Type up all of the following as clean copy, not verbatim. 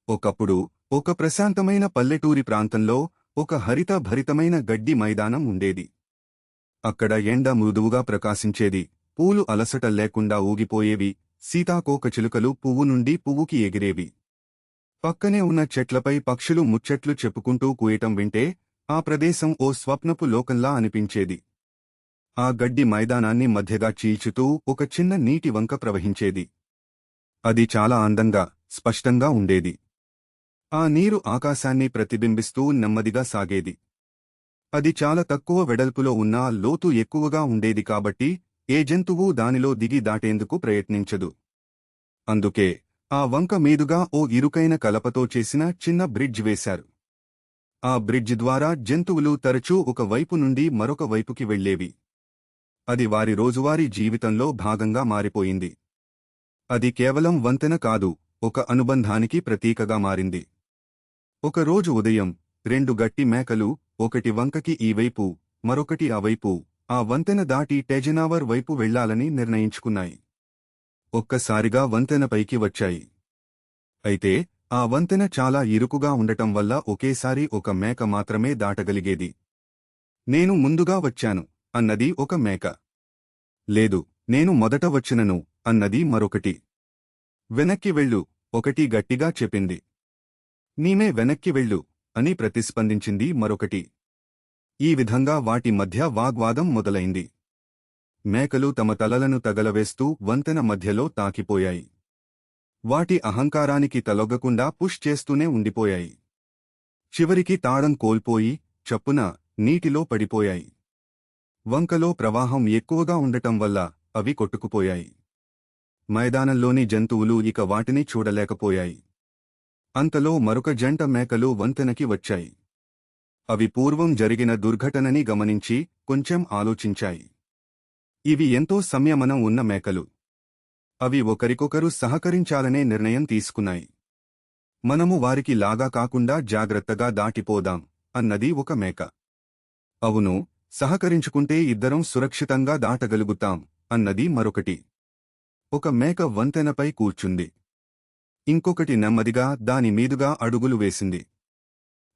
ఒకప్పుడు ఒక ప్రశాంతమైన పల్లెటూరి ప్రాంతంలో ఒక హరిత భరితమైన గడ్డి మైదానం ఉండేది. అక్కడ ఎండ మృదువుగా ప్రకాశించేది, పూలు అలసట లేకుండా ఊగిపోయేవి, సీతాకోకచిలుకలు పువ్వు నుండి పువ్వుకి ఎగిరేవి. పక్కనే ఉన్న చెట్లపై పక్షులు ముచ్చట్లు చెప్పుకుంటూ కూయటం వింటే ఆ ప్రదేశం ఓ స్వప్నపు లోకంలా అనిపించేది. ఆ గడ్డి మైదానాన్ని మధ్యగా చీల్చుతూ ఒక చిన్న నీటి వంక ప్రవహించేది. అది చాలా అందంగా, స్పష్టంగా ఉండేది. ఆ నీరు ఆకాశాన్ని ప్రతిబింబిస్తూ నెమ్మదిగా సాగేది. అది చాలా తక్కువ వెడల్పులో ఉన్నా లోతు ఎక్కువగా ఉండేది కాబట్టి ఏ జంతువూ దానిలో దిగి దాటేందుకు ప్రయత్నించదు. అందుకే ఆ వంక మీదుగా ఓ ఇరుకైన కలపతో చేసిన చిన్న బ్రిడ్జ్ వేశారు. ఆ బ్రిడ్జ్ ద్వారా జంతువులు తరచూ ఒక వైపు నుండి మరొక వైపుకి వెళ్లేవి. అది వారి రోజువారీ జీవితంలో భాగంగా మారిపోయింది. అది కేవలం వంతెన కాదు, ఒక అనుబంధానికి ప్రతీకగా మారింది. ఒకరోజు ఉదయం 2 గట్టి మేకలు, ఒకటి వంకకి ఈ వైపు, మరొకటి ఆ వైపు, ఆ వంతెన దాటి టెజనావర్ వైపు వెళ్లాలని నిర్ణయించుకున్నాయి. ఒక్కసారిగా వంతెనపైకి వచ్చాయి. అయితే ఆ వంతెన చాలా ఇరుకుగా ఉండటం వల్ల ఒకేసారి ఒక మేక మాత్రమే దాటగలిగేది. నేను ముందుగా వచ్చాను అన్నది ఒక మేక. లేదు, నేను మొదట వచ్చినను అన్నది మరొకటి. వెనక్కి వెళ్ళు, ఒకటి గట్టిగా చెప్పింది. నీమే వెనక్కి వెళ్ళు అని ప్రతిస్పందించింది మరొకటి. ఈ విధంగా వాటి మధ్య వాగ్వాదం మొదలైంది. మేకలు తమ తలలను తగలవేస్తూ వంతెన మధ్యలో తాకిపోయాయి. వాటి అహంకారానికి తలొగ్గకుండా పుష్ చేస్తూనే ఉండిపోయాయి. చివరికి తాళం కోల్పోయి చప్పున నీటిలో పడిపోయాయి. వంకలో ప్రవాహం ఎక్కువగా ఉండటం వల్ల అవి కొట్టుకుపోయాయి. మైదానంలోని జంతువులు ఇక వాటిని చూడలేకపోయాయి. అంతలో మరొక జంట మేకలు వంతెనకి వచ్చాయి. అవి పూర్వం జరిగిన దుర్ఘటనని గమనించి కొంచెం ఆలోచించాయి. ఇవి ఎంతో సంయమనం ఉన్న మేకలు. అవి ఒకరికొకరు సహకరించాలనే నిర్ణయం తీసుకున్నాయి. మనము వారికి లాగా కాకుండా జాగ్రత్తగా దాటిపోదాం అన్నది ఒక మేక. అవును, సహకరించుకుంటే ఇద్దరం సురక్షితంగా దాటగలుగుతాం అన్నది మరొకటి. ఒక మేక వంతెనపై కూర్చుంది. ఇంకొకటి నెమ్మదిగా దాని మీదుగా అడుగులు వేసింది.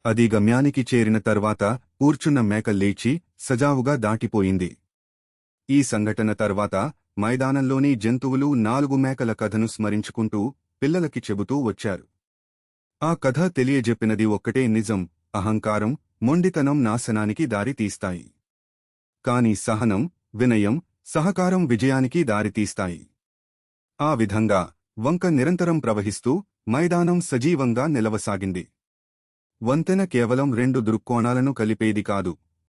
అది గమ్యానికి చేరిన తర్వాత కూర్చున్న మేక లేచి సజావుగా దాటిపోయింది. ఈ సంఘటన తర్వాత మైదానంలోని జంతువులు 4 మేకల కథను స్మరించుకుంటూ పిల్లలకి చెబుతూ వచ్చారు. ఆ కథ తెలియజెప్పినది ఒక్కటే నిజం: అహంకారం, మొండితనం నాశనానికి దారి తీస్తాయి. కాని సహనం, వినయం, సహకారం విజయానికి దారితీస్తాయి. ఆ విధంగా వంక నిరంతరం ప్రవహిస్తూ మైదానం సజీవంగా నిలవసాగింది. వంతెన కేవలం 2 దృక్కోణాలను కలిపేది కాదు,